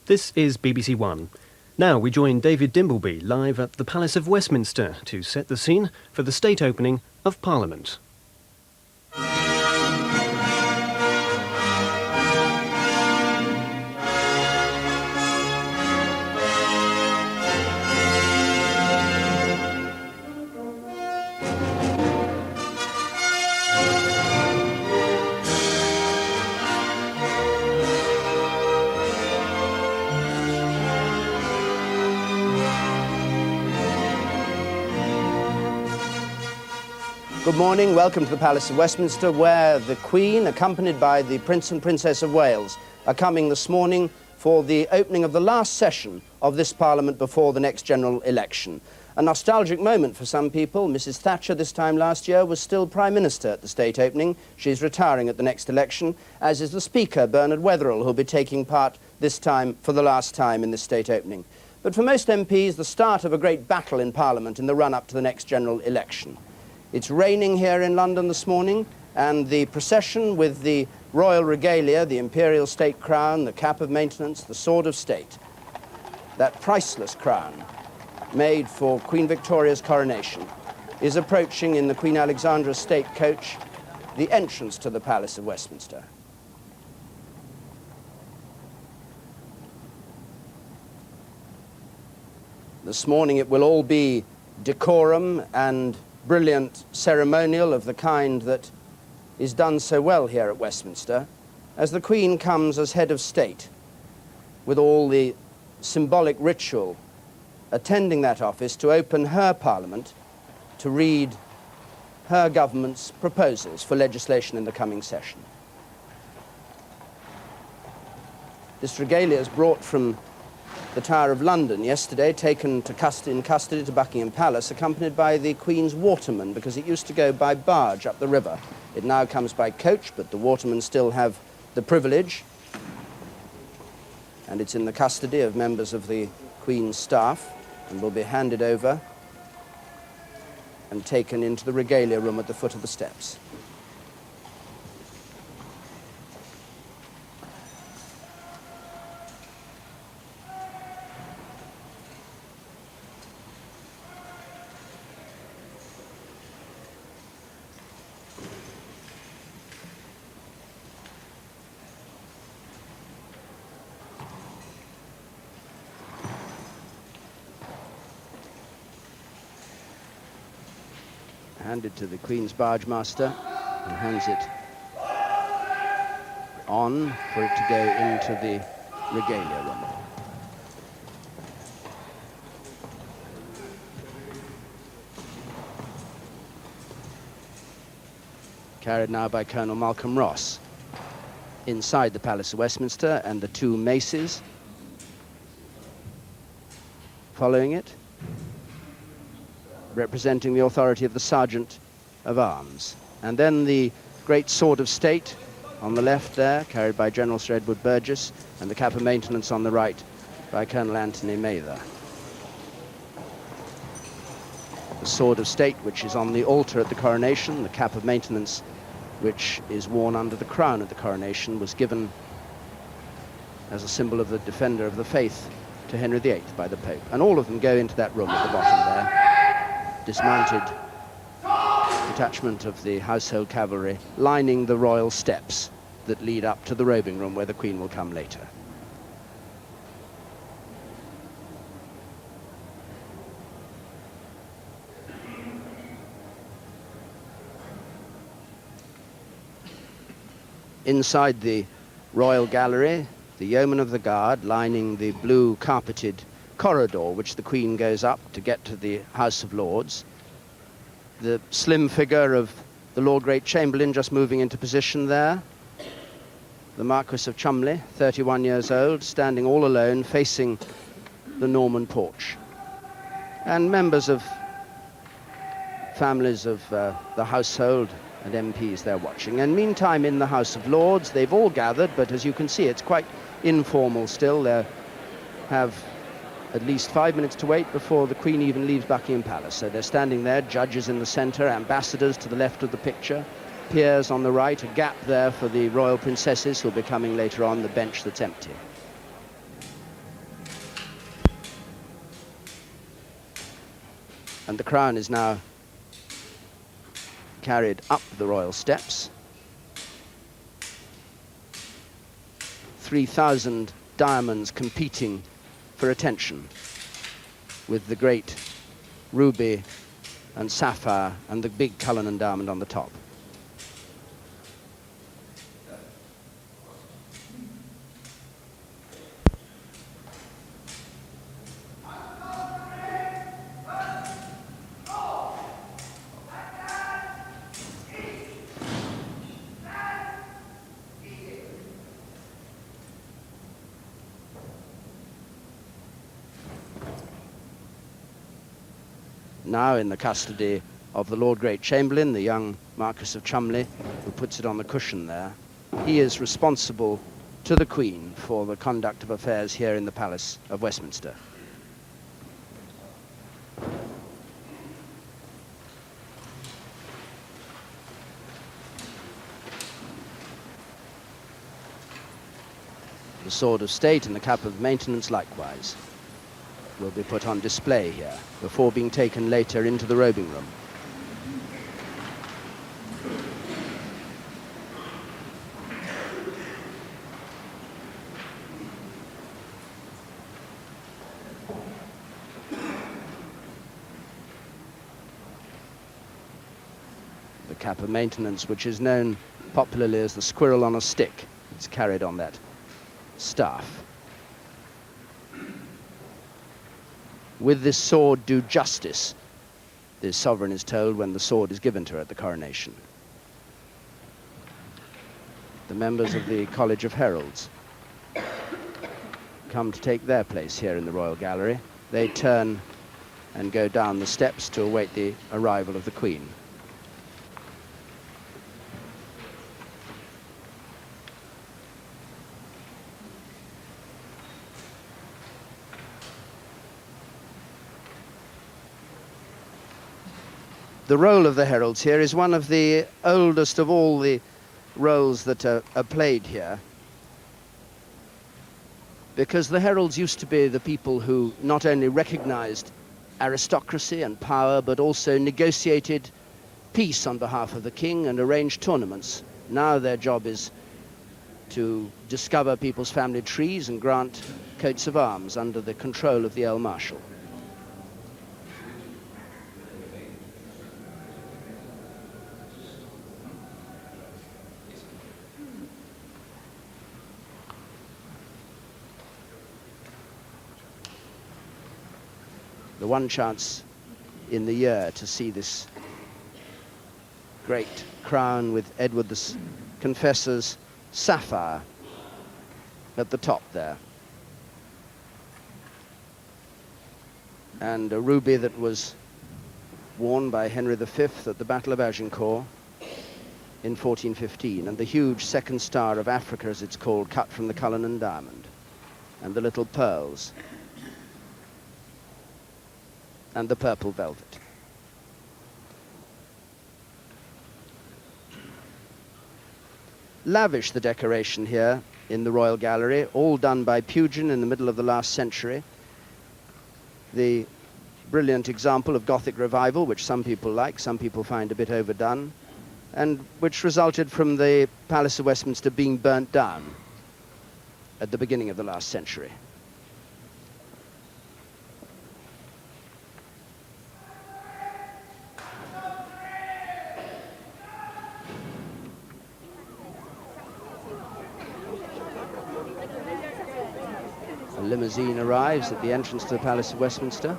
This is BBC One. Now we join David Dimbleby live at the Palace of Westminster to set the scene for the state opening of Parliament. Good morning, welcome to the Palace of Westminster, where the Queen, accompanied by the Prince and Princess of Wales, are coming this morning for the opening of the last session of this Parliament before the next general election. A nostalgic moment for some people. Mrs. Thatcher this time last year was still Prime Minister at the state opening. She's retiring at the next election, as is the Speaker, Bernard Wetherill, who'll be taking part this time for the last time in this state opening. But for most MPs, the start of a great battle in Parliament in the run-up to the next general election. It's raining here in London this morning, and the procession with the royal regalia, the imperial state crown, the cap of maintenance, the sword of state, that priceless crown made for Queen Victoria's coronation, is approaching in the Queen Alexandra state coach the entrance to the Palace of Westminster. This morning it will all be decorum and brilliant ceremonial of the kind that is done so well here at Westminster, as the Queen comes as head of state, with all the symbolic ritual attending that office to open her Parliament to read her government's proposals for legislation in the coming session. This regalia is brought from the Tower of London yesterday, taken to in custody to Buckingham Palace, accompanied by the Queen's watermen, because it used to go by barge up the river. It now comes by coach, but the watermen still have the privilege, and it's in the custody of members of the Queen's staff, and will be handed over and taken into the regalia room at the foot of the steps. Handed to the Queen's barge master, and hands it on for it to go into the regalia room. Carried now by Colonel Malcolm Ross inside the Palace of Westminster, and the two maces following it, representing the authority of the Sergeant of Arms. And then the great sword of state on the left there, carried by General Sir Edward Burgess, and the cap of maintenance on the right by Colonel Anthony Mather. The sword of state, which is on the altar at the coronation, the cap of maintenance, which is worn under the crown at the coronation, was given as a symbol of the defender of the faith to Henry VIII by the Pope. And all of them go into that room at the bottom there. Dismounted detachment of the household cavalry lining the royal steps that lead up to the robing room where the Queen will come later. Inside the royal gallery, the yeomen of the guard lining the blue carpeted corridor which the Queen goes up to get to the House of Lords. The slim figure of the Lord Great Chamberlain just moving into position there. The Marquis of Cholmondeley, 31 years old, standing all alone facing the Norman porch. And members of families of the household and MPs there watching. And meantime in the House of Lords they've all gathered, but as you can see it's quite informal still. They have at least 5 minutes to wait before the Queen even leaves Buckingham Palace. So they're standing there, judges in the centre, ambassadors to the left of the picture, peers on the right, a gap there for the royal princesses who'll be coming later on, the bench that's empty. And the crown is now carried up the royal steps. 3,000 diamonds competing for attention, with the great ruby and sapphire and the big Cullinan diamond on the top. Now in the custody of the Lord Great Chamberlain, the young Marquis of Cholmondeley, who puts it on the cushion there. He is responsible to the Queen for the conduct of affairs here in the Palace of Westminster. The sword of state and the cap of maintenance likewise will be put on display here before being taken later into the robing room. The cap of maintenance, which is known popularly as the squirrel on a stick, is carried on that staff. With this sword do justice, the sovereign is told when the sword is given to her at the coronation. The members of the College of Heralds come to take their place here in the Royal Gallery. They turn and go down the steps to await the arrival of the Queen. The role of the heralds here is one of the oldest of all the roles that are played here, because the heralds used to be the people who not only recognized aristocracy and power, but also negotiated peace on behalf of the king and arranged tournaments. Now their job is to discover people's family trees and grant coats of arms under the control of the Earl Marshal. The one chance in the year to see this great crown with Edward the Confessor's sapphire at the top there, and a ruby that was worn by Henry V at the Battle of Agincourt in 1415, and the huge second star of Africa, as it's called, cut from the Cullinan diamond, and the little pearls and the purple velvet. Lavish the decoration here in the Royal Gallery, all done by Pugin in the middle of the last century. The brilliant example of Gothic revival, which some people like, some people find a bit overdone, and which resulted from the Palace of Westminster being burnt down at the beginning of the last century. A limousine arrives at the entrance to the Palace of Westminster.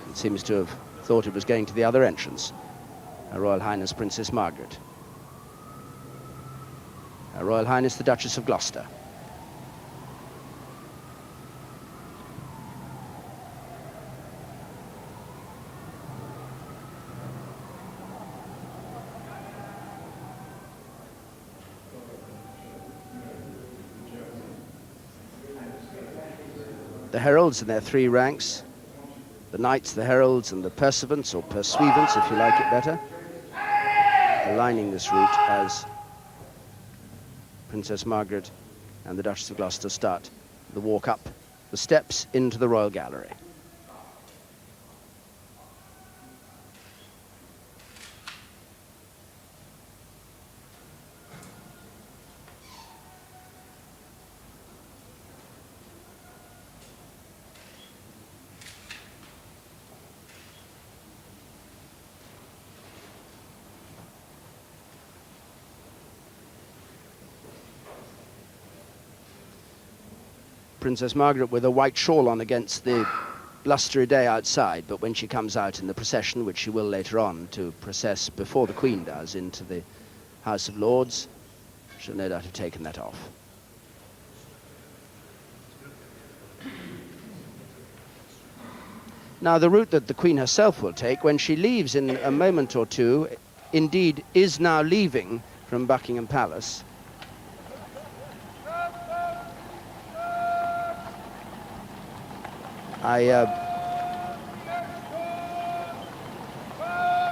It seems to have thought it was going to the other entrance. Her Royal Highness Princess Margaret. Her Royal Highness the Duchess of Gloucester. the heralds in their three ranks, the knights, the heralds, and the pursuivants, or pursuivants, if you like it better, lining this route as Princess Margaret and the Duchess of Gloucester start the walk up the steps into the Royal Gallery. Princess Margaret with a white shawl on against the blustery day outside, but when she comes out in the procession, which she will later on to process before the Queen does into the House of Lords, she'll no doubt have taken that off. Now, the route that the Queen herself will take when she leaves in a moment or two, indeed is now leaving from Buckingham Palace.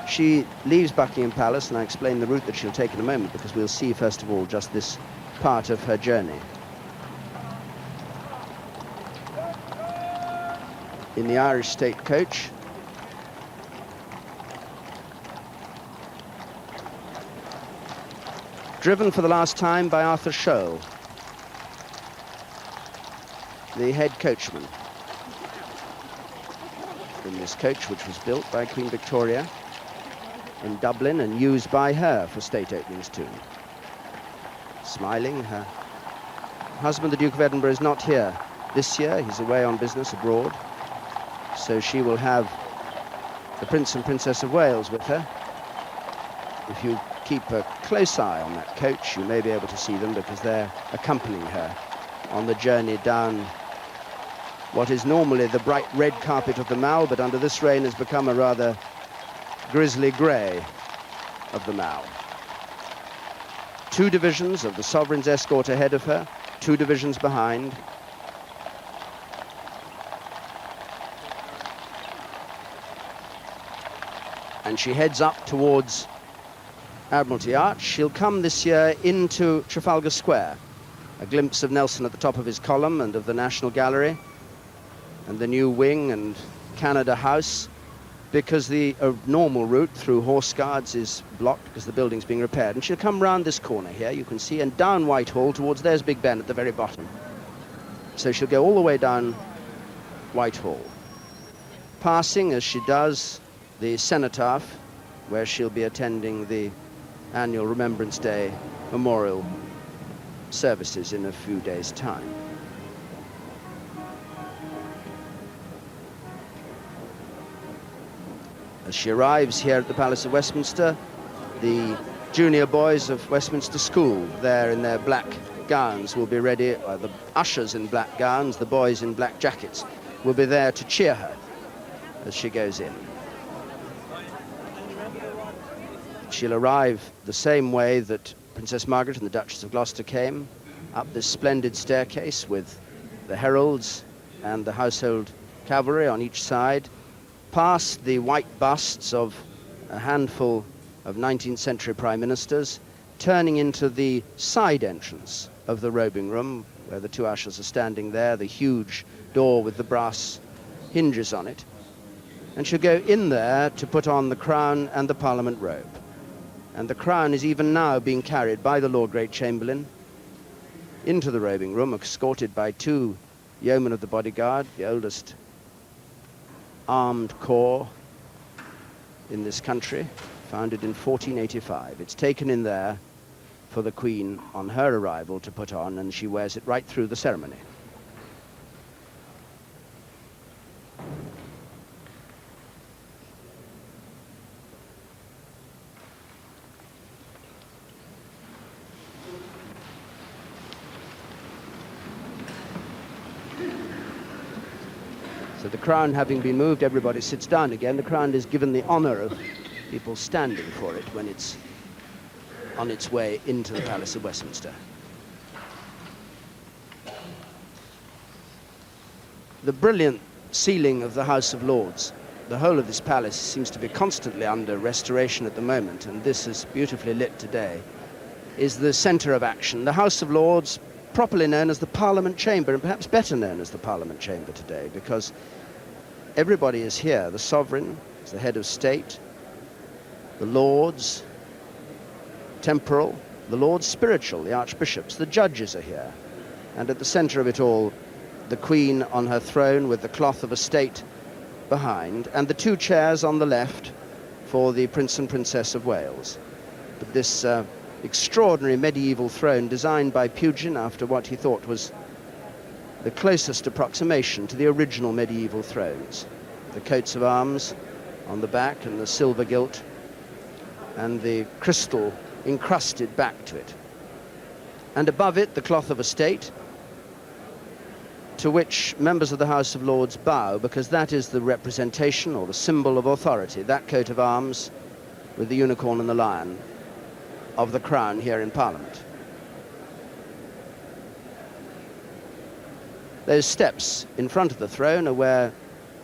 She leaves Buckingham Palace, and I explain the route that she'll take in a moment, because we'll see, first of all, just this part of her journey. In the Irish state coach, driven for the last time by Arthur Scholl, the head coachman in this coach, which was built by Queen Victoria in Dublin and used by her for state openings too. Smiling, her husband, the Duke of Edinburgh, is not here this year. He's away on business abroad. So she will have the Prince and Princess of Wales with her. If you keep a close eye on that coach, you may be able to see them, because they're accompanying her on the journey down what is normally the bright red carpet of the Mall, but under this rain has become a rather grisly grey of the Mall. 2 divisions of the Sovereign's escort ahead of her, 2 divisions behind. And she heads up towards Admiralty Arch. She'll come this year into Trafalgar Square. A glimpse of Nelson at the top of his column and of the National Gallery and the new wing and Canada House, because the normal route through Horse Guards is blocked because the building's being repaired. And she'll come round this corner here, you can see, and down Whitehall towards, there's Big Ben at the very bottom. So she'll go all the way down Whitehall, passing, as she does, the Cenotaph, where she'll be attending the annual Remembrance Day memorial services in a few days' time. As she arrives here at the Palace of Westminster, the junior boys of Westminster School, there in their black gowns, will be ready, the ushers in black gowns, the boys in black jackets, will be there to cheer her as she goes in. She'll arrive the same way that Princess Margaret and the Duchess of Gloucester came, up this splendid staircase with the heralds and the household cavalry on each side, past the white busts of a handful of 19th century prime ministers, turning into the side entrance of the robing room, where the 2 ushers are standing there, the huge door with the brass hinges on it. And she'll go in there to put on the crown and the Parliament robe. And the crown is even now being carried by the Lord Great Chamberlain into the robing room, escorted by 2 yeomen of the bodyguard, the oldest armed corps in this country, founded in 1485. It's taken in there for the Queen on her arrival to put on, and she wears it right through the ceremony. So the crown having been moved, everybody sits down again. The crown is given the honor of people standing for it when it's on its way into the Palace of Westminster. the brilliant ceiling of the House of Lords. The whole of this palace seems to be constantly under restoration at the moment, and this is beautifully lit today, is the centre of action. The House of Lords, properly known as the Parliament Chamber, and perhaps better known as the Parliament Chamber today, because everybody is here. The sovereign, the head of state, the lords temporal, the lords spiritual, the archbishops, the judges are here. And at the centre of it all, the Queen on her throne with the cloth of estate behind, and the two chairs on the left for the Prince and Princess of Wales. But this extraordinary medieval throne designed by Pugin after what he thought was the closest approximation to the original medieval thrones. The coats of arms on the back and the silver gilt and the crystal encrusted back to it. And above it, the cloth of estate, to which members of the House of Lords bow, because that is the representation or the symbol of authority, that coat of arms with the unicorn and the lion of the crown here in Parliament. Those steps in front of the throne are where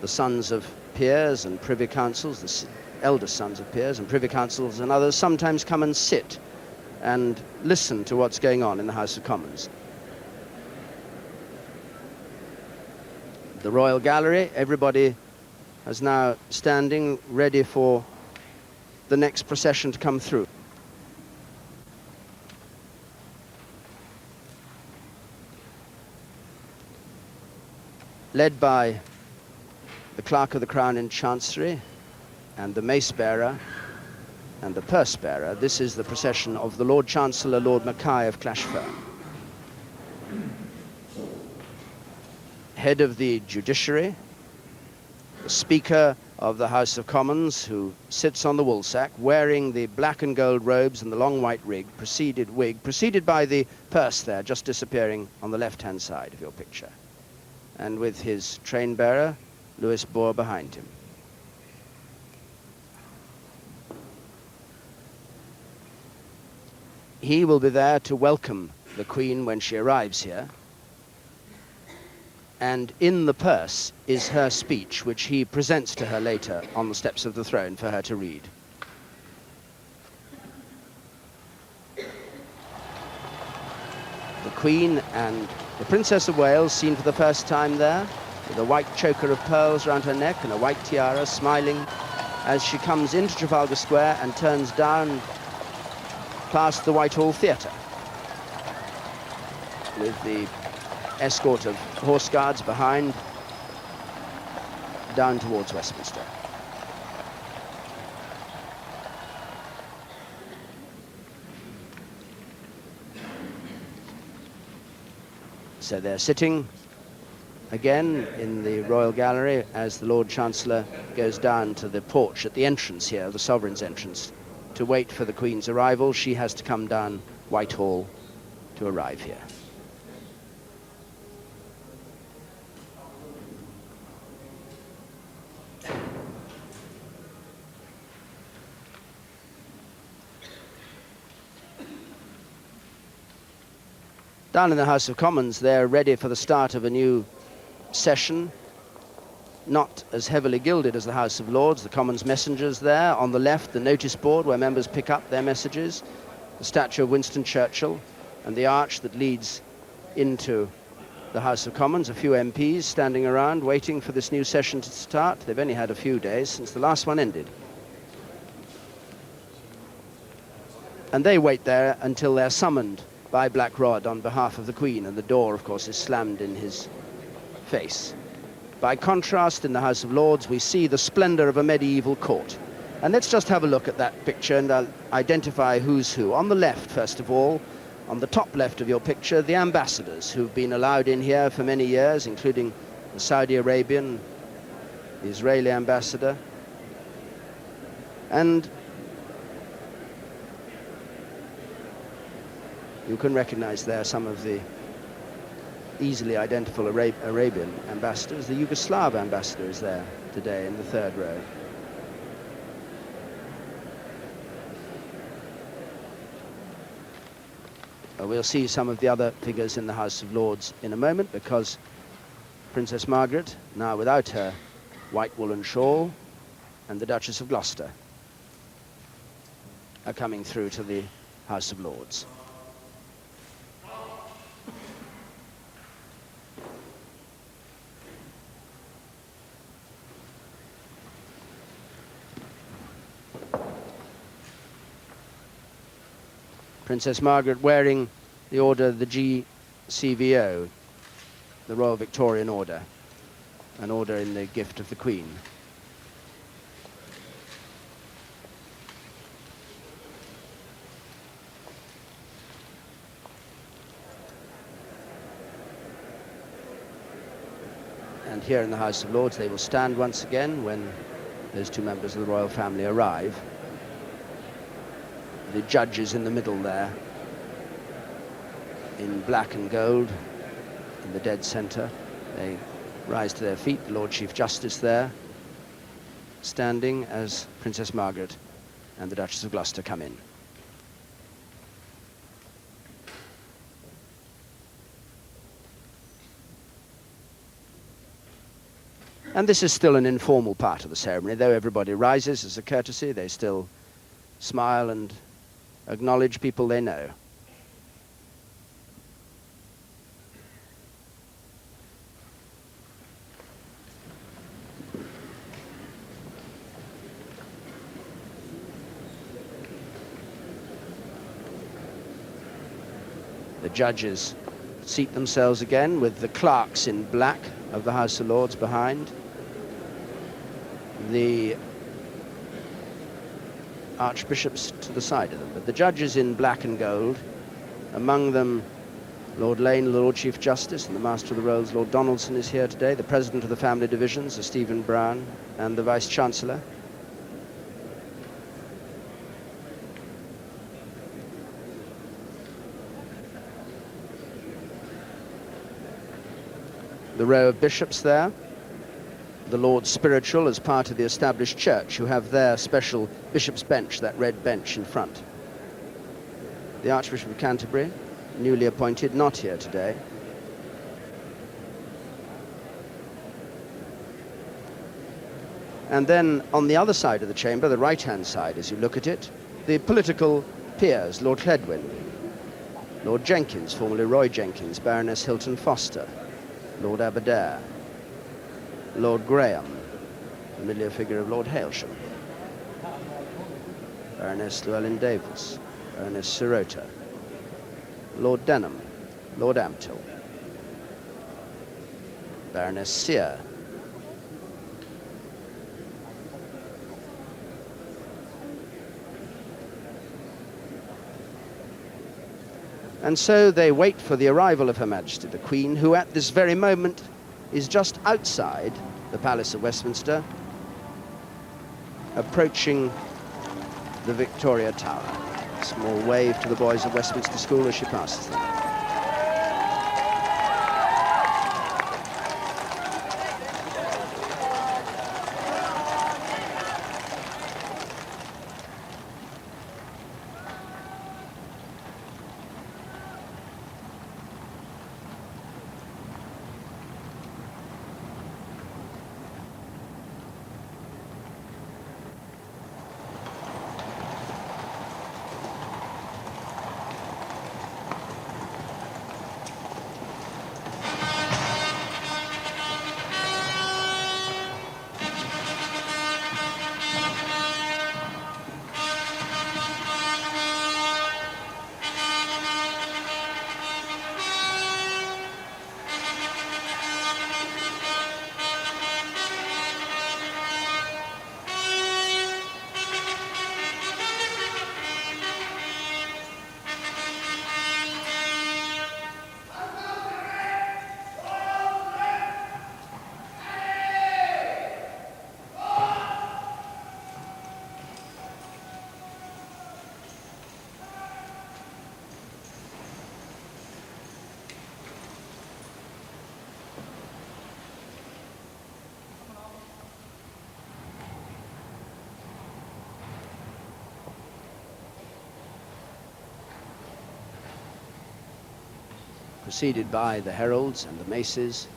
the sons of peers and privy councils, the eldest sons of peers and privy councils and others, sometimes come and sit and listen to what's going on in the House of Commons. The Royal Gallery, everybody is now standing ready for the next procession to come through. Led by the Clerk of the Crown in Chancery and the mace bearer and the purse bearer, this is the procession of the Lord Chancellor, Lord Mackay of Clashfern. Head of the judiciary, the Speaker of the House of Commons, who sits on the woolsack wearing the black and gold robes and the long white wig, preceded by the purse there, just disappearing on the left-hand side of your picture, and with his train bearer, Louis Bohr, behind him. He will be there to welcome the Queen when she arrives here. And in the purse is her speech, which he presents to her later on the steps of the throne for her to read. The Queen and the Princess of Wales, seen for the first time there, with a white choker of pearls around her neck and a white tiara, smiling as she comes into Trafalgar Square and turns down past the Whitehall Theatre, with the escort of horse guards behind, down towards Westminster. So they're sitting again in the Royal Gallery as the Lord Chancellor goes down to the porch at the entrance here, the Sovereign's entrance, to wait for the Queen's arrival. She has to come down Whitehall to arrive here. Down in the House of Commons, they're ready for the start of a new session, not as heavily gilded as the House of Lords. The Commons messengers there. On the left, the notice board where members pick up their messages, the statue of Winston Churchill, and the arch that leads into the House of Commons. A few MPs standing around waiting for this new session to start. They've only had a few days since the last one ended. And they wait there until they're summoned by Black Rod on behalf of the Queen, and the door, of course, is slammed in his face. By contrast, in the House of Lords, we see the splendor of a medieval court. And let's just have a look at that picture and identify who's who. On the left, first of all, on the top left of your picture, the ambassadors who've been allowed in here for many years, including the Saudi Arabian, the Israeli ambassador, and you can recognize there some of the easily identifiable Arabian ambassadors. The Yugoslav ambassador is there today in the third row. We'll see some of the other figures in the House of Lords in a moment, because Princess Margaret, now without her white woolen shawl, and the Duchess of Gloucester are coming through to the House of Lords. Princess Margaret wearing the order, the GCVO, the Royal Victorian Order, an order in the gift of the Queen. And here in the House of Lords, they will stand once again when those two members of the royal family arrive. The judges in the middle there, in black and gold, in the dead centre. They rise to their feet. The Lord Chief Justice there, standing as Princess Margaret and the Duchess of Gloucester come in. And this is still an informal part of the ceremony. Though everybody rises as a courtesy, they still smile and acknowledge people they know. The judges seat themselves again with the clerks in black of the House of Lords behind. The archbishops to the side of them, but the judges in black and gold, among them Lord Lane, the Lord Chief Justice, and the Master of the Rolls, Lord Donaldson, is here today, the President of the Family Divisions, Sir Stephen Brown, and the Vice-Chancellor. The row of bishops there, the Lord Spiritual as part of the established church, who have their special bishop's bench, that red bench in front. The Archbishop of Canterbury, newly appointed, not here today. And then on the other side of the chamber, the right-hand side as you look at it, the political peers, Lord Cledwyn, Lord Jenkins, formerly Roy Jenkins, Baroness Hilton Foster, Lord Aberdare, Lord Graham, familiar figure of Lord Hailsham, Baroness Llewellyn Davis, Baroness Sirota, Lord Denham, Lord Ampthill, Baroness Sear, and so they wait for the arrival of Her Majesty the Queen, who at this very moment is just outside the Palace of Westminster, approaching the Victoria Tower. A small wave to the boys of Westminster School as she passes them. Preceded by the heralds and the maces,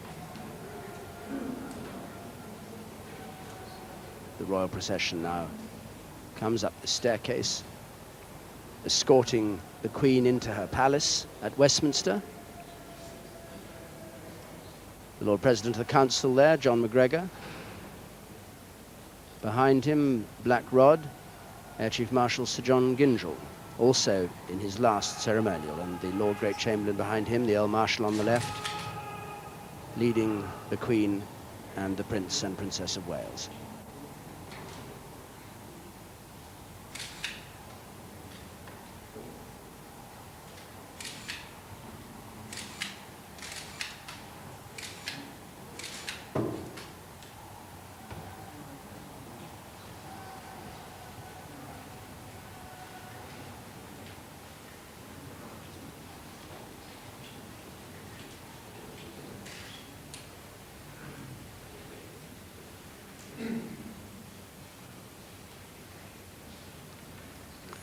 royal procession now comes up the staircase, escorting the Queen into her palace at Westminster. The Lord President of the Council there, John McGregor. Behind him, Black Rod, Air Chief Marshal Sir John Gingell, also in his last ceremonial, and the Lord Great Chamberlain behind him, the Earl Marshal on the left, leading the Queen and the Prince and Princess of Wales.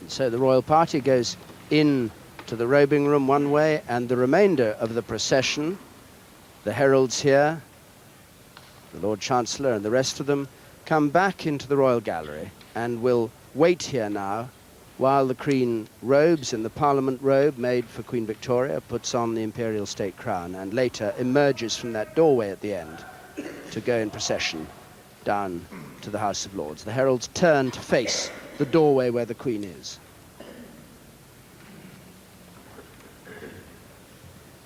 So the royal party goes in to the robing room one way, and the remainder of the procession, the heralds here, the Lord Chancellor and the rest of them, come back into the royal gallery and will wait here now while the Queen robes in the Parliament robe made for Queen Victoria, puts on the imperial state crown, and later emerges from that doorway at the end to go in procession down to the House of Lords. The heralds turn to face the doorway where the Queen is.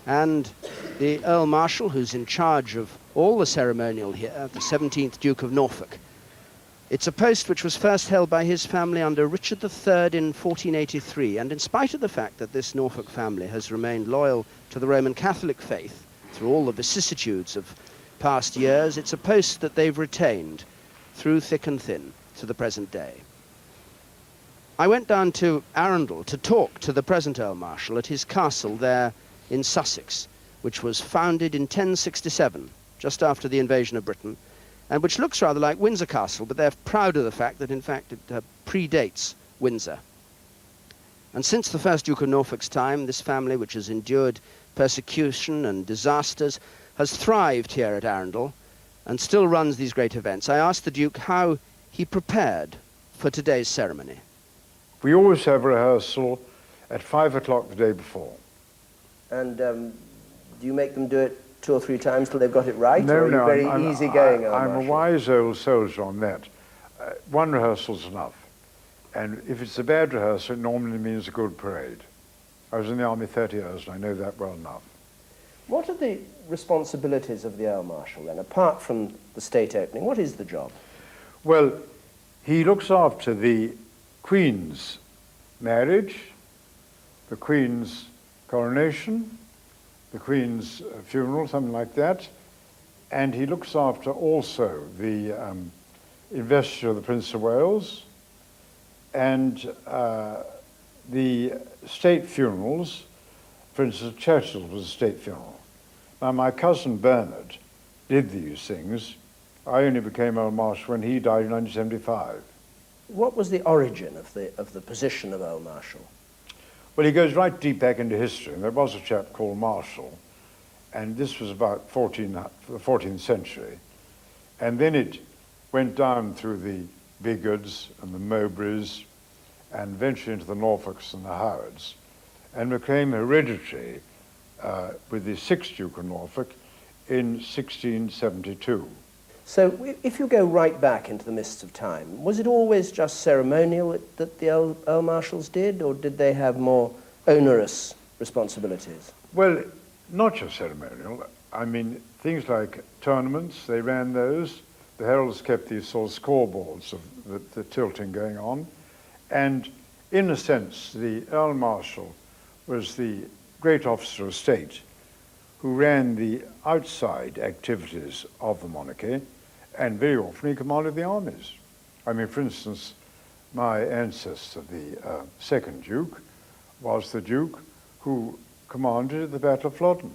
And the Earl Marshal, who's in charge of all the ceremonial here, the 17th Duke of Norfolk. It's a post which was first held by his family under Richard III in 1483, and in spite of the fact that this Norfolk family has remained loyal to the Roman Catholic faith through all the vicissitudes of past years, it's a post that they've retained through thick and thin to the present day. I went down to Arundel to talk to the present Earl Marshal at his castle there in Sussex, which was founded in 1067, just after the invasion of Britain, and which looks rather like Windsor Castle, but they're proud of the fact that, in fact, it predates Windsor. And since the first Duke of Norfolk's time, this family, which has endured persecution and disasters, has thrived here at Arundel and still runs these great events. I asked the Duke how he prepared for today's ceremony. We always have rehearsal at 5 o'clock the day before. And do you make them do it 2 or 3 times till they've got it right? No, or are you no, very easygoing? I'm a wise old soldier on that. One rehearsal's enough. And if it's a bad rehearsal, it normally means a good parade. I was in the army 30 years, and I know that well enough. What are the responsibilities of the Earl Marshal, then, apart from the state opening? What is the job? Well, he looks after the Queen's marriage, the Queen's coronation, the Queen's funeral, something like that, and he looks after also the investiture of the Prince of Wales and the state funerals. For instance, Churchill's was a state funeral. Now, my cousin Bernard did these things. I only became Earl Marshal when he died in 1975. What was the origin of the position of Earl Marshal? Well, he goes right deep back into history. And there was a chap called Marshall, and this was about the 14th century. And then it went down through the Biggards and the Mowbrays, and eventually into the Norfolks and the Howards, and became hereditary with the 6th Duke of Norfolk in 1672. So if you go right back into the mists of time, was it always just ceremonial that the Earl Marshals did, or did they have more onerous responsibilities? Well, not just ceremonial. I mean, things like tournaments, they ran those. The heralds kept these sort of scoreboards of the tilting going on. And in a sense, the Earl Marshal was the great officer of state who ran the outside activities of the monarchy, and very often he commanded the armies. I mean, for instance, my ancestor, the second Duke, was the Duke who commanded the Battle of Flodden,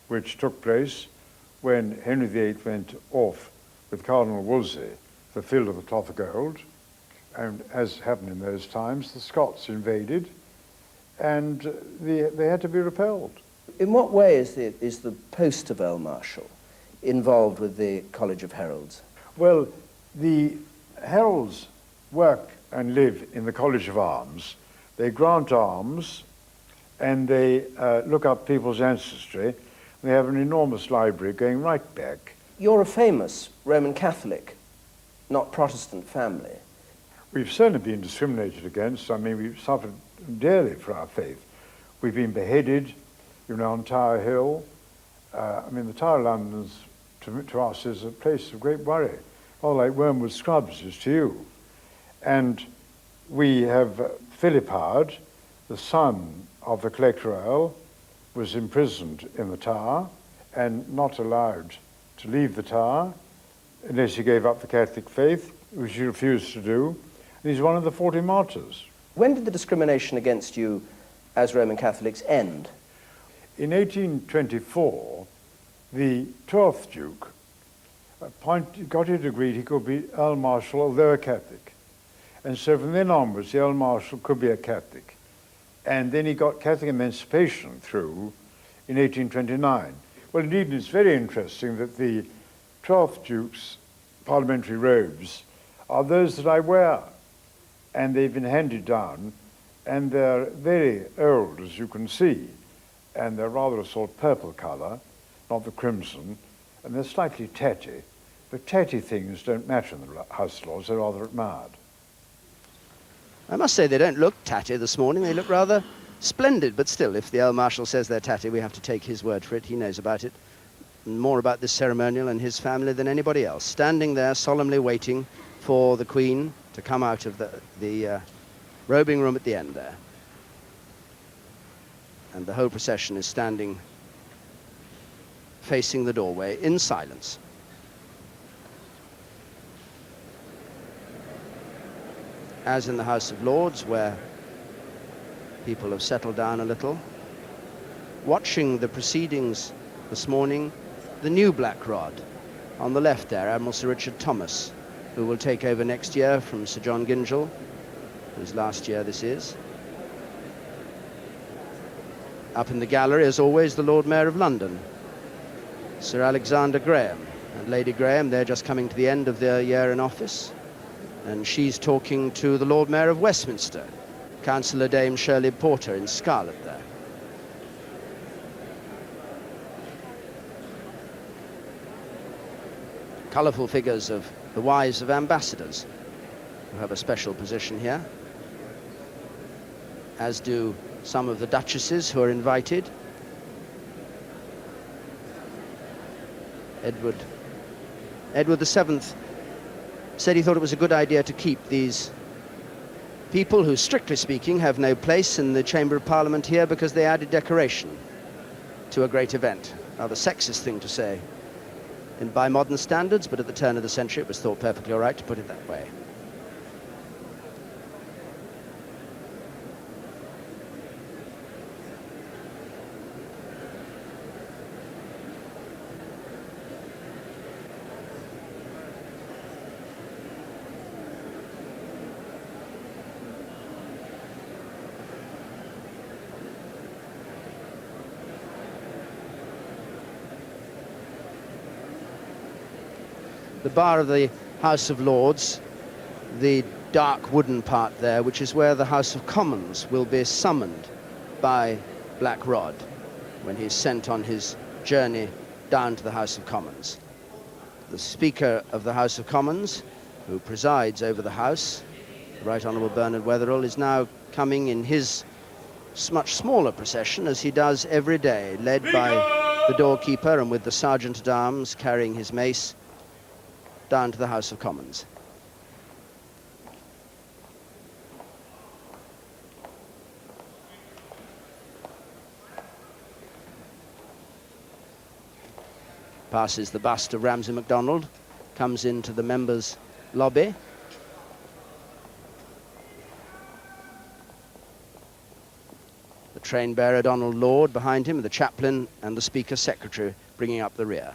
which took place when Henry VIII went off with Cardinal Wolsey, the field of the Cloth of Gold, and as happened in those times, the Scots invaded, and they had to be repelled. In what way is the post of Earl Marshal involved with the College of Heralds? Well, the heralds work and live in the College of Arms. They grant arms and they look up people's ancestry. They have an enormous library going right back. You're a famous Roman Catholic, not Protestant family. We've certainly been discriminated against. I mean, we've suffered dearly for our faith. We've been beheaded, on Tower Hill. The Tower of London, to us, is a place of great worry. All like Wormwood Scrubs is to you. And we have Philip Howard, the son of the Collector Earl, was imprisoned in the Tower and not allowed to leave the Tower unless he gave up the Catholic faith, which he refused to do. And he's one of the 40 martyrs. When did the discrimination against you as Roman Catholics end? In 1824, the 12th Duke got it agreed he could be Earl Marshal, although a Catholic. And so from then onwards, the Earl Marshal could be a Catholic. And then he got Catholic emancipation through in 1829. Well, indeed, it's very interesting that the 12th Duke's parliamentary robes are those that I wear. And they've been handed down, and they're very old, as you can see. And they're rather a sort of purple colour, not the crimson, and they're slightly tatty. But tatty things don't matter in the House of Lords, they're rather admired. I must say they don't look tatty this morning. They look rather splendid, but still, if the Earl Marshal says they're tatty, we have to take his word for it. He knows about it, and more about this ceremonial and his family than anybody else. Standing there, solemnly waiting for the Queen to come out of the robing room at the end there. And the whole procession is standing facing the doorway in silence. As in the House of Lords, where people have settled down a little. Watching the proceedings this morning, the new Black Rod. On the left there, Admiral Sir Richard Thomas, who will take over next year from Sir John Gingell, whose last year this is. Up in the gallery, as always, the Lord Mayor of London, Sir Alexander Graham, and Lady Graham. They're just coming to the end of their year in office. And she's talking to the Lord Mayor of Westminster, Councillor Dame Shirley Porter in scarlet there. Colourful figures of the wives of ambassadors who have a special position here, as do some of the duchesses who are invited. Edward VII said he thought it was a good idea to keep these people who, strictly speaking, have no place in the Chamber of Parliament here because they added decoration to a great event. Rather sexist thing to say by modern standards, but at the turn of the century it was thought perfectly all right to put it that way. The bar of the House of Lords, the dark wooden part there, which is where the House of Commons will be summoned by Black Rod when he's sent on his journey down to the House of Commons. The Speaker of the House of Commons, who presides over the House, the Right Honourable Bernard Wetherell, is now coming in his much smaller procession, as he does every day, led by the doorkeeper and with the Sergeant-at-Arms carrying his mace down to the House of Commons. Passes the bust of Ramsay MacDonald, comes into the members' lobby. The train bearer Donald Lord behind him, the chaplain and the Speaker's secretary bringing up the rear.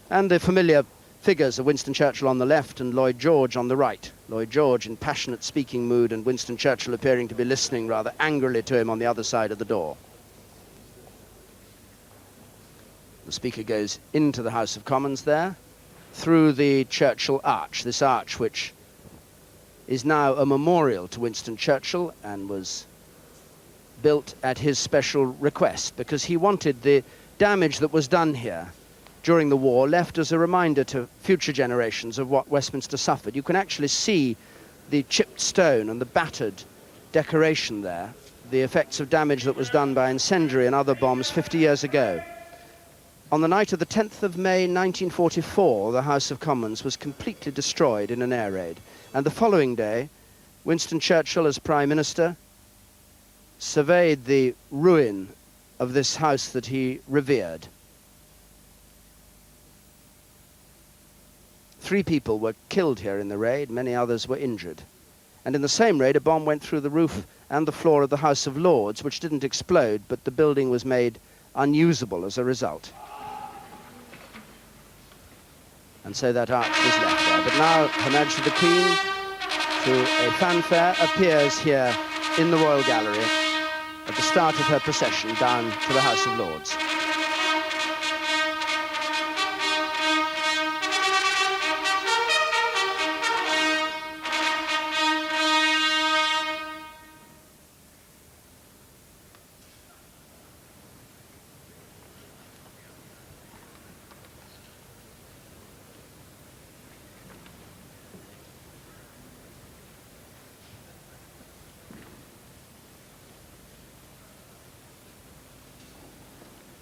And the familiar figures of Winston Churchill on the left and Lloyd George on the right. Lloyd George in passionate speaking mood and Winston Churchill appearing to be listening rather angrily to him on the other side of the door. The Speaker goes into the House of Commons there, through the Churchill Arch, this arch which is now a memorial to Winston Churchill and was built at his special request because he wanted the damage that was done here during the war left as a reminder to future generations of what Westminster suffered. You can actually see the chipped stone and the battered decoration there, the effects of damage that was done by incendiary and other bombs 50 years ago. On the night of the 10th of May 1944, the House of Commons was completely destroyed in an air raid. And the following day, Winston Churchill, as Prime Minister, surveyed the ruin of this house that he revered. 3 people were killed here in the raid, many others were injured. And in the same raid, a bomb went through the roof and the floor of the House of Lords, which didn't explode, but the building was made unusable as a result. And so that arch was left there. But now Her Majesty the Queen, through a fanfare, appears here in the Royal Gallery at the start of her procession down to the House of Lords.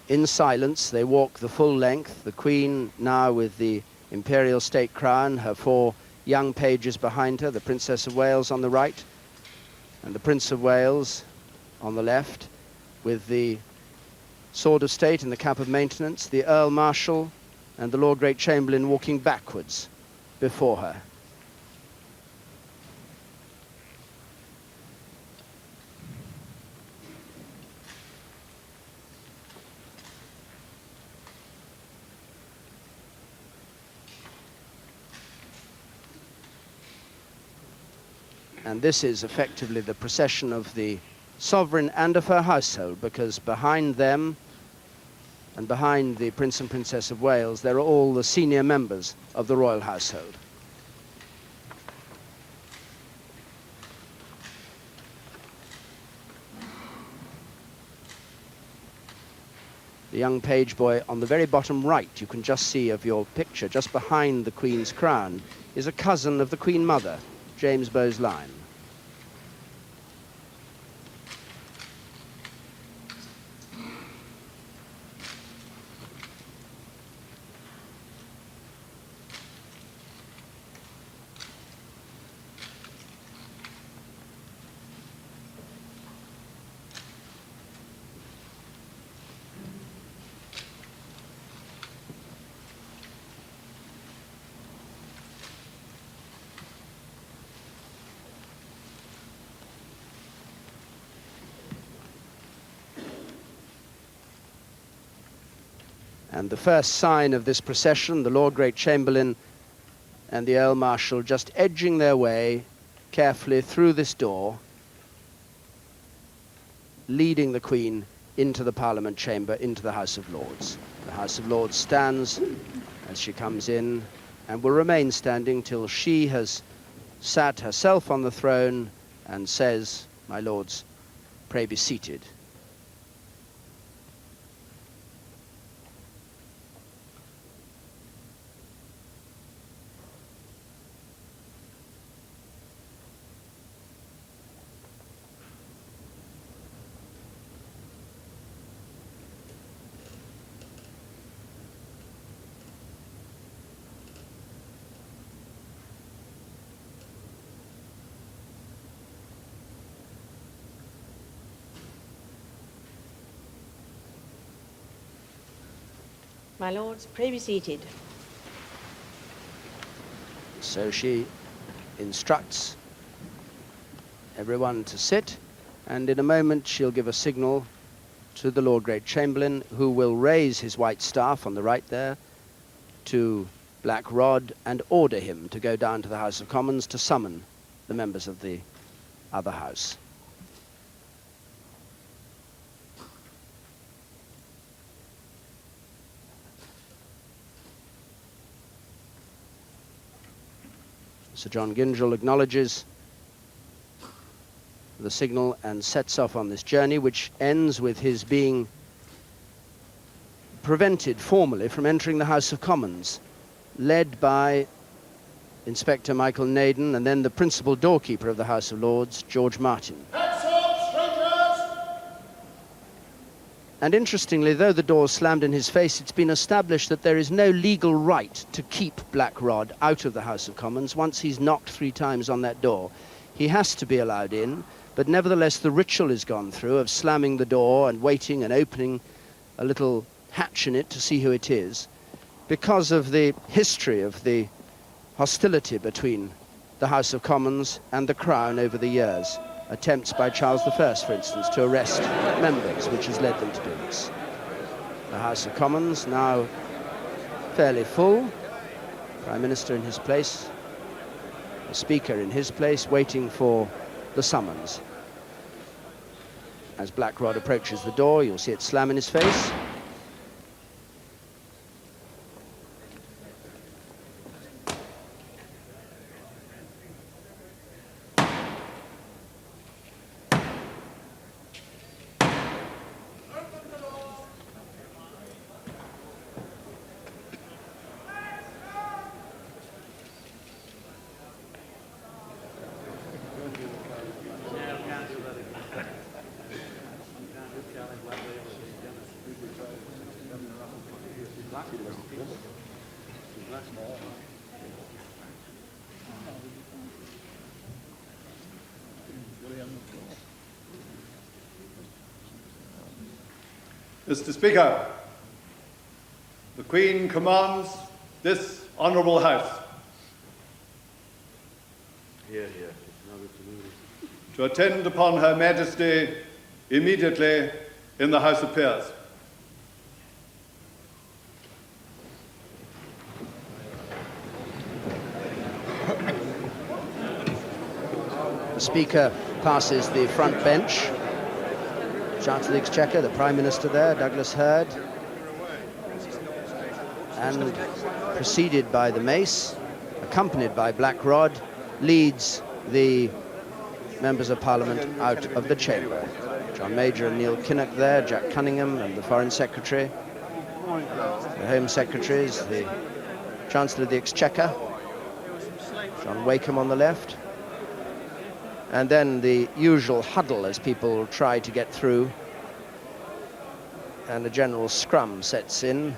In silence, they walk the full length, the Queen now with the imperial state crown, her 4 young pages behind her, the Princess of Wales on the right, and the Prince of Wales on the left, with the sword of state and the cap of maintenance, the Earl Marshal and the Lord Great Chamberlain walking backwards before her. And this is effectively the procession of the sovereign and of her household, because behind them and behind the Prince and Princess of Wales, there are all the senior members of the royal household. The young page boy on the very bottom right, you can just see of your picture, just behind the Queen's crown, is a cousin of the Queen Mother, James Bowes-Lyon. And the first sign of this procession, the Lord Great Chamberlain and the Earl Marshal just edging their way carefully through this door, leading the Queen into the Parliament chamber, into the House of Lords. The House of Lords stands as she comes in and will remain standing till she has sat herself on the throne and says, "My lords, pray be seated." My lords, pray be seated. So she instructs everyone to sit, and in a moment she'll give a signal to the Lord Great Chamberlain, who will raise his white staff on the right there to Black Rod and order him to go down to the House of Commons to summon the members of the other house. Sir John Gyngell acknowledges the signal and sets off on this journey, which ends with his being prevented formally from entering the House of Commons, led by Inspector Michael Naden and then the principal doorkeeper of the House of Lords, George Martin. And interestingly, though the door slammed in his face, it's been established that there is no legal right to keep Black Rod out of the House of Commons. Once he's knocked 3 times on that door, he has to be allowed in, but nevertheless the ritual is gone through of slamming the door and waiting and opening a little hatch in it to see who it is, because of the history of the hostility between the House of Commons and the Crown over the years. Attempts by Charles I, for instance, to arrest members, which has led them to do this. The House of Commons now fairly full. Prime Minister in his place, the Speaker in his place, waiting for the summons. As Black Rod approaches the door, you'll see it slam in his face. Mr. Speaker, the Queen commands this Honourable House to attend upon Her Majesty immediately in the House of Peers. The Speaker passes the front bench. Chancellor of the Exchequer, the Prime Minister there, Douglas Hurd, and preceded by the mace, accompanied by Black Rod, leads the members of Parliament out of the chamber. John Major and Neil Kinnock there, Jack Cunningham and the Foreign Secretary, the Home Secretaries, the Chancellor of the Exchequer, John Wakeham on the left, and then the usual huddle as people try to get through, and a general scrum sets in.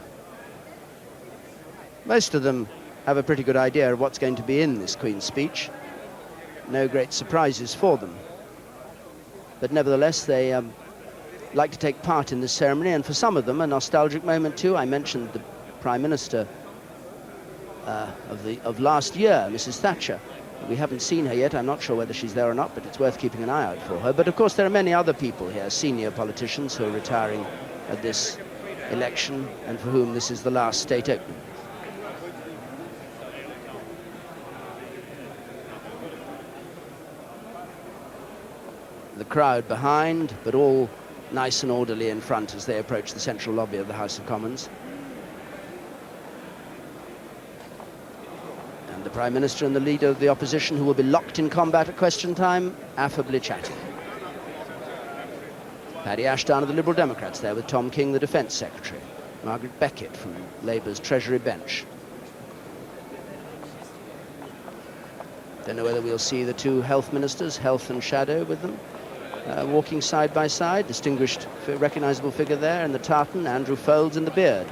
Most of them have a pretty good idea of what's going to be in this Queen's speech. No great surprises for them. But nevertheless, they like to take part in this ceremony, and for some of them, a nostalgic moment too. I mentioned the Prime Minister of last year, Mrs. Thatcher. We haven't seen her yet. I'm not sure whether she's there or not, but it's worth keeping an eye out for her. But of course, there are many other people here, senior politicians who are retiring at this election and for whom this is the last state opening. The crowd behind, but all nice and orderly in front as they approach the central lobby of the House of Commons. The Prime Minister and the Leader of the Opposition, who will be locked in combat at question time, affably chatting. Paddy Ashdown of the Liberal Democrats there with Tom King, the Defence Secretary. Margaret Beckett from Labour's Treasury bench. Don't know whether we'll see the 2 health ministers, Health and Shadow, with them, walking side by side. Distinguished, recognisable figure there in the tartan, Andrew Foulds in the beard.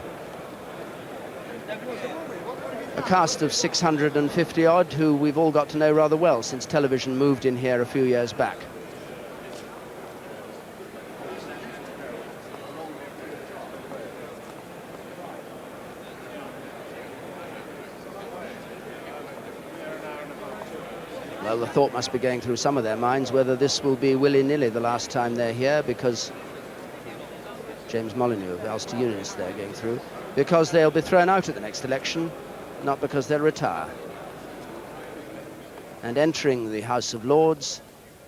A cast of 650 odd who we've all got to know rather well since television moved in here a few years back. Well, the thought must be going through some of their minds whether this will be willy-nilly the last time they're here, because James Molyneux of Ulster Unionist there going through, because they'll be thrown out at the next election, not because they'll retire. And entering the House of Lords,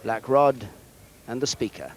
Black Rod and the Speaker.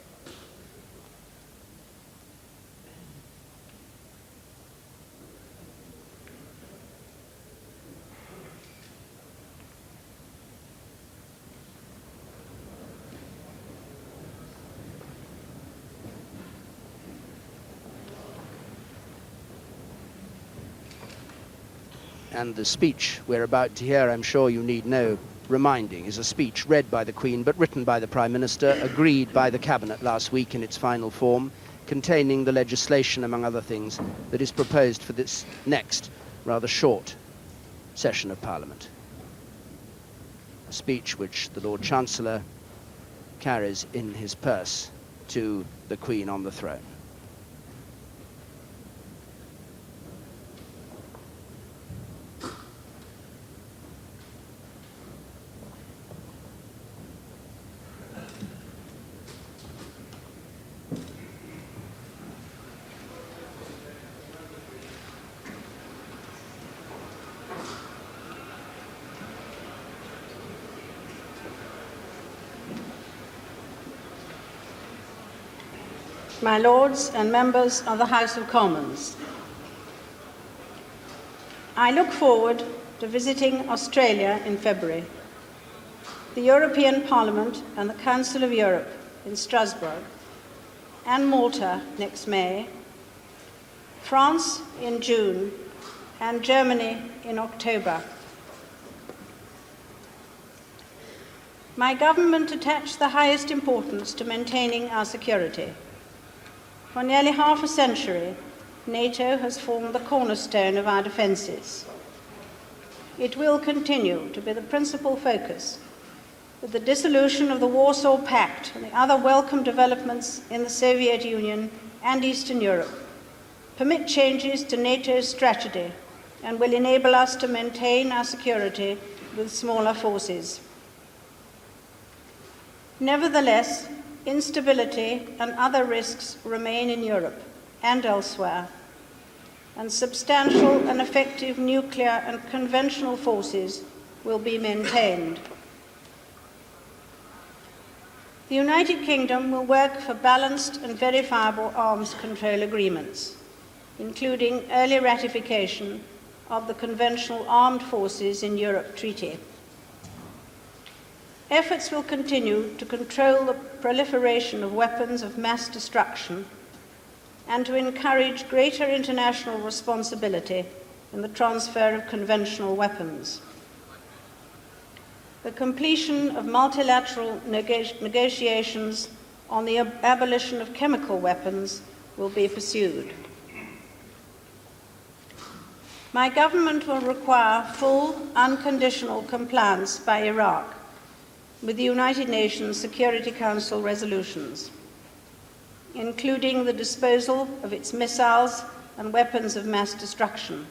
And the speech we're about to hear, I'm sure you need no reminding, is a speech read by the Queen but written by the Prime Minister, agreed by the Cabinet last week in its final form, containing the legislation, among other things, that is proposed for this next, rather short, session of Parliament. A speech which the Lord Chancellor carries in his purse to the Queen on the throne. My Lords and members of the House of Commons, I look forward to visiting Australia in February, the European Parliament and the Council of Europe in Strasbourg, and Malta next May, France in June, and Germany in October. My government attached the highest importance to maintaining our security. For nearly half a century, NATO has formed the cornerstone of our defences. It will continue to be the principal focus, with the dissolution of the Warsaw Pact and the other welcome developments in the Soviet Union and Eastern Europe permit changes to NATO's strategy and will enable us to maintain our security with smaller forces. Nevertheless, instability and other risks remain in Europe and elsewhere, and substantial and effective nuclear and conventional forces will be maintained. The United Kingdom will work for balanced and verifiable arms control agreements, including early ratification of the Conventional Armed Forces in Europe Treaty. Efforts will continue to control the proliferation of weapons of mass destruction and to encourage greater international responsibility in the transfer of conventional weapons. The completion of multilateral negotiations on the abolition of chemical weapons will be pursued. My government will require full, unconditional compliance by Iraq with the United Nations Security Council resolutions, including the disposal of its missiles and weapons of mass destruction.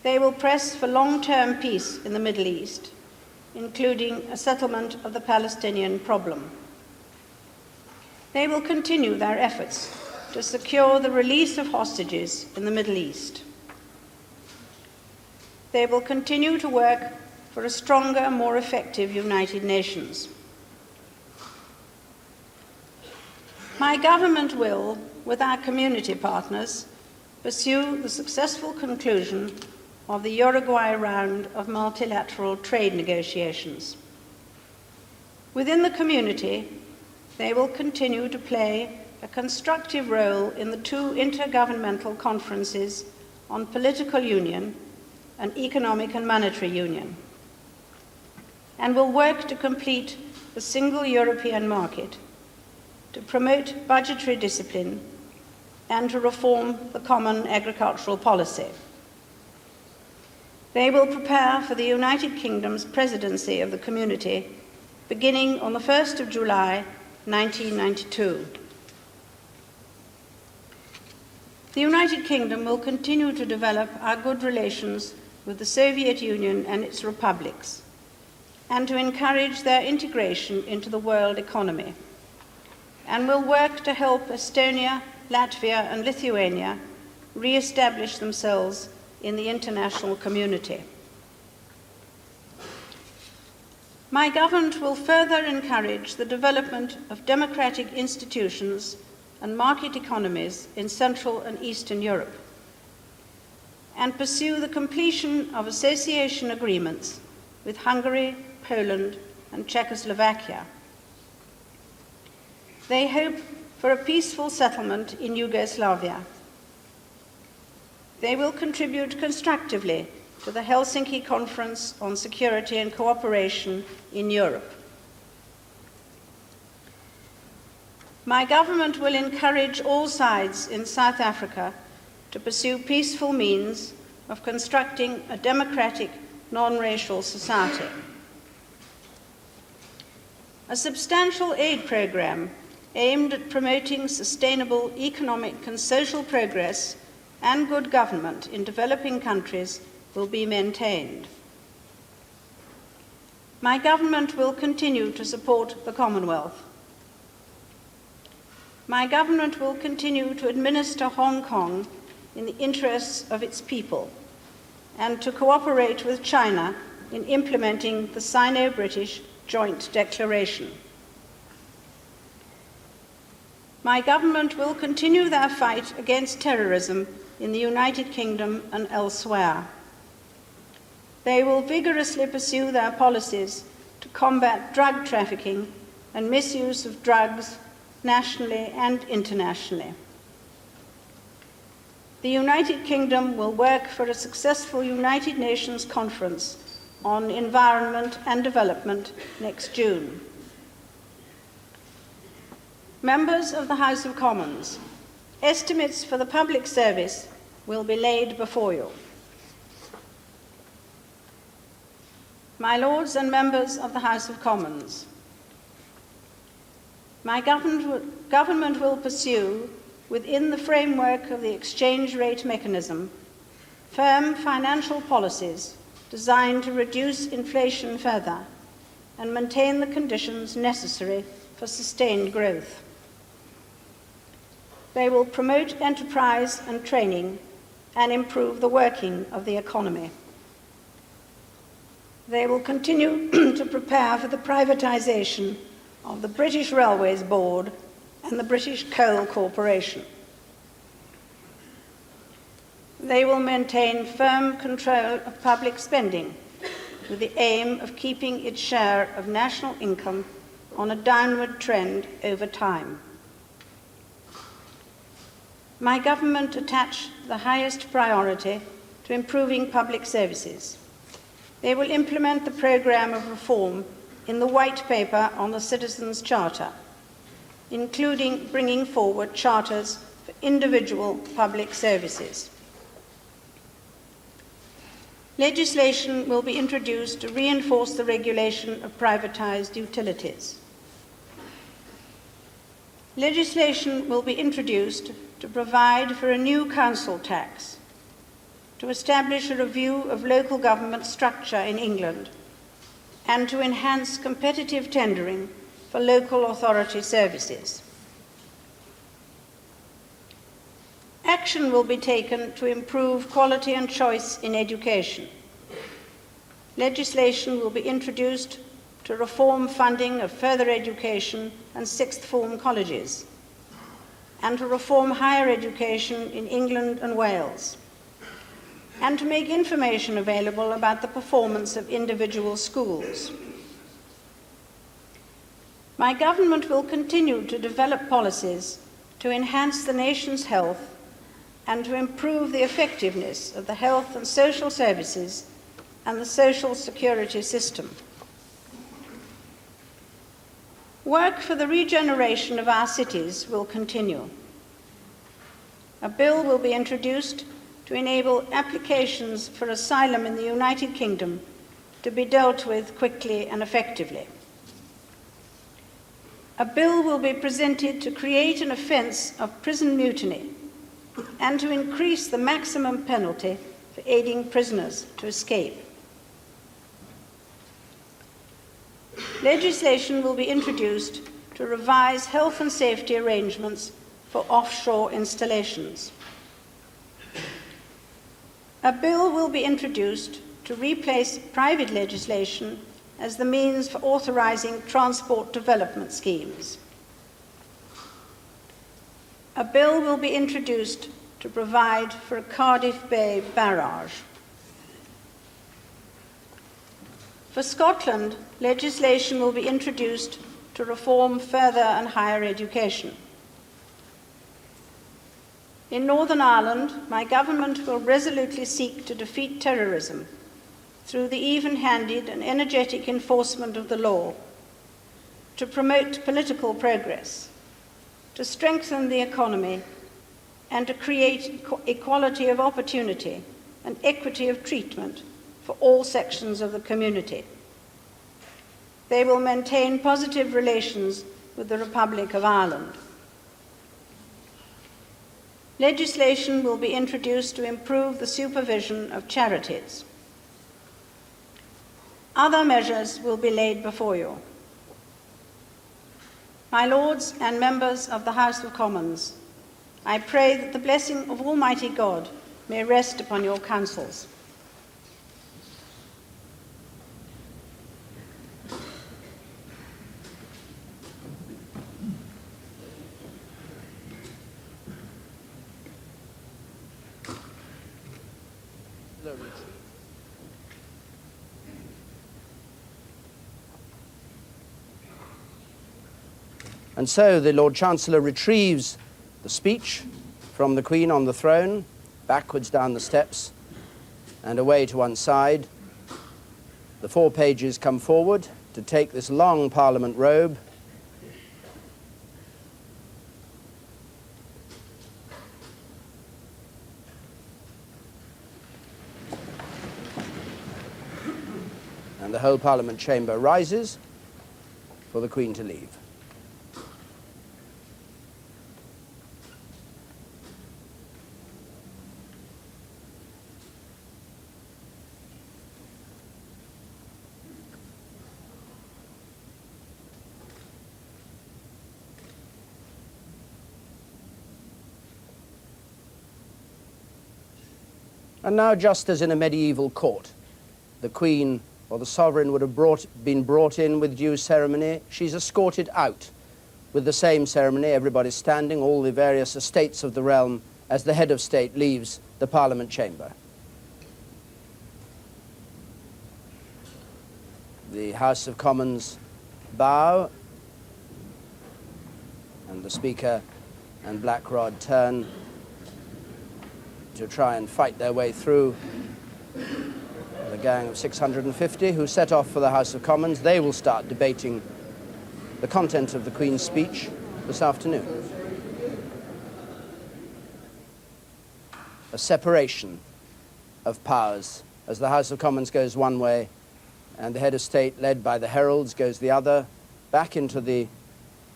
They will press for long-term peace in the Middle East, including a settlement of the Palestinian problem. They will continue their efforts to secure the release of hostages in the Middle East. They will continue to work for a stronger, more effective United Nations. My government will, with our community partners, pursue the successful conclusion of the Uruguay round of multilateral trade negotiations. Within the community, they will continue to play a constructive role in the two intergovernmental conferences on political union and economic and monetary union, and will work to complete the single European market, to promote budgetary discipline, and to reform the common agricultural policy. They will prepare for the United Kingdom's presidency of the Community beginning on the 1st of July 1992. The United Kingdom will continue to develop our good relations with the Soviet Union and its republics, and to encourage their integration into the world economy, and will work to help Estonia, Latvia, and Lithuania re-establish themselves in the international community. My government will further encourage the development of democratic institutions and market economies in Central and Eastern Europe, and pursue the completion of association agreements with Hungary, Poland, and Czechoslovakia. They hope for a peaceful settlement in Yugoslavia. They will contribute constructively to the Helsinki Conference on Security and Cooperation in Europe. My government will encourage all sides in South Africa to pursue peaceful means of constructing a democratic, non-racial society. A substantial aid program aimed at promoting sustainable economic and social progress and good government in developing countries will be maintained. My government will continue to support the Commonwealth. My government will continue to administer Hong Kong in the interests of its people and to cooperate with China in implementing the Sino-British Joint Declaration. My government will continue their fight against terrorism in the United Kingdom and elsewhere. They will vigorously pursue their policies to combat drug trafficking and misuse of drugs nationally and internationally. The United Kingdom will work for a successful United Nations conference on environment and development next June. Members of the House of Commons, estimates for the public service will be laid before you. My Lords and members of the House of Commons, my government will pursue, within the framework of the exchange rate mechanism, firm financial policies designed to reduce inflation further and maintain the conditions necessary for sustained growth. They will promote enterprise and training and improve the working of the economy. They will continue to prepare for the privatisation of the British Railways Board and the British Coal Corporation. They will maintain firm control of public spending with the aim of keeping its share of national income on a downward trend over time. My government attach the highest priority to improving public services. They will implement the programme of reform in the White Paper on the Citizens' Charter, including bringing forward charters for individual public services. Legislation will be introduced to reinforce the regulation of privatised utilities. Legislation will be introduced to provide for a new council tax, to establish a review of local government structure in England, and to enhance competitive tendering for local authority services. Action will be taken to improve quality and choice in education. Legislation will be introduced to reform funding of further education and sixth form colleges, and to reform higher education in England and Wales, and to make information available about the performance of individual schools. My government will continue to develop policies to enhance the nation's health and to improve the effectiveness of the health and social services and the social security system. Work for the regeneration of our cities will continue. A bill will be introduced to enable applications for asylum in the United Kingdom to be dealt with quickly and effectively. A bill will be presented to create an offence of prison mutiny and to increase the maximum penalty for aiding prisoners to escape. Legislation will be introduced to revise health and safety arrangements for offshore installations. A bill will be introduced to replace private legislation as the means for authorising transport development schemes. A bill will be introduced to provide for a Cardiff Bay barrage. For Scotland, legislation will be introduced to reform further and higher education. In Northern Ireland, my government will resolutely seek to defeat terrorism through the even-handed and energetic enforcement of the law, to promote political progress, to strengthen the economy, and to create equality of opportunity and equity of treatment for all sections of the community. They will maintain positive relations with the Republic of Ireland. Legislation will be introduced to improve the supervision of charities. Other measures will be laid before you. My Lords and members of the House of Commons, I pray that the blessing of Almighty God may rest upon your councils. And so the Lord Chancellor retrieves the speech from the Queen on the throne, backwards down the steps and away to one side. The 4 pages come forward to take this long Parliament robe. And the whole Parliament chamber rises for the Queen to leave. And now, just as in a medieval court, the Queen or the Sovereign would have been brought in with due ceremony, she's escorted out with the same ceremony, everybody standing, all the various estates of the realm, as the head of state leaves the Parliament chamber. The House of Commons bow, and the Speaker and Blackrod turn to try and fight their way through the gang of 650 who set off for the House of Commons. They will start debating the content of the Queen's speech this afternoon. A separation of powers as the House of Commons goes one way and the head of state, led by the heralds, goes the other, back into the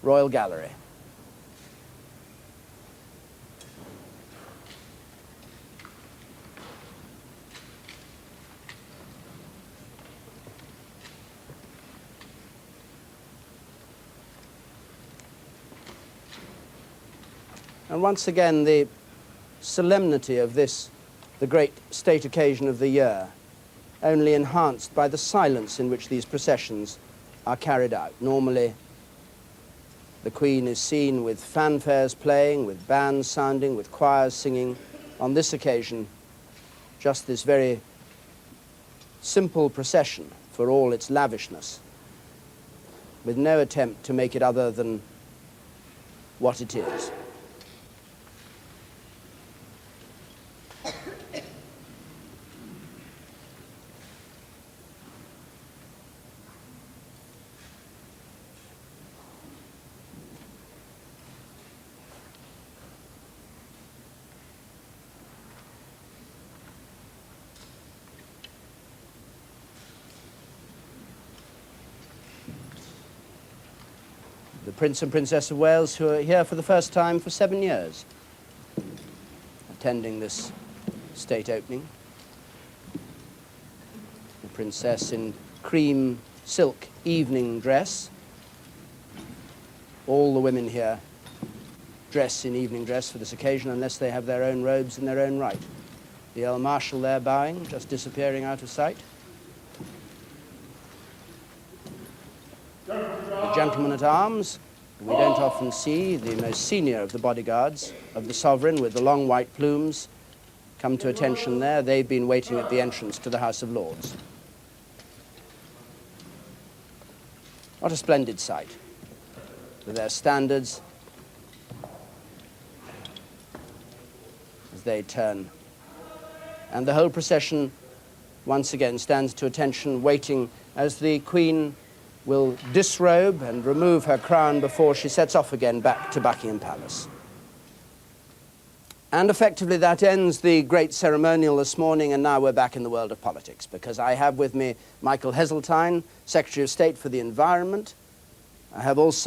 Royal Gallery. And once again, the solemnity of this, the great state occasion of the year, only enhanced by the silence in which these processions are carried out. Normally, the Queen is seen with fanfares playing, with bands sounding, with choirs singing. On this occasion, just this very simple procession for all its lavishness, with no attempt to make it other than what it is. The Prince and Princess of Wales, who are here for the first time for 7 years, attending this state opening. The Princess in cream silk evening dress. All the women here dress in evening dress for this occasion, unless they have their own robes in their own right. The Earl Marshal there bowing, just disappearing out of sight. The gentlemen at arms, we don't often see, the most senior of the bodyguards of the Sovereign with the long white plumes, come to attention there. They've been waiting at the entrance to the House of Lords. What a splendid sight, with their standards as they turn. And the whole procession once again stands to attention, waiting as the Queen will disrobe and remove her crown before she sets off again back to Buckingham Palace. And effectively that ends the great ceremonial this morning, and now we're back in the world of politics, because I have with me Michael Heseltine, Secretary of State for the Environment. I have also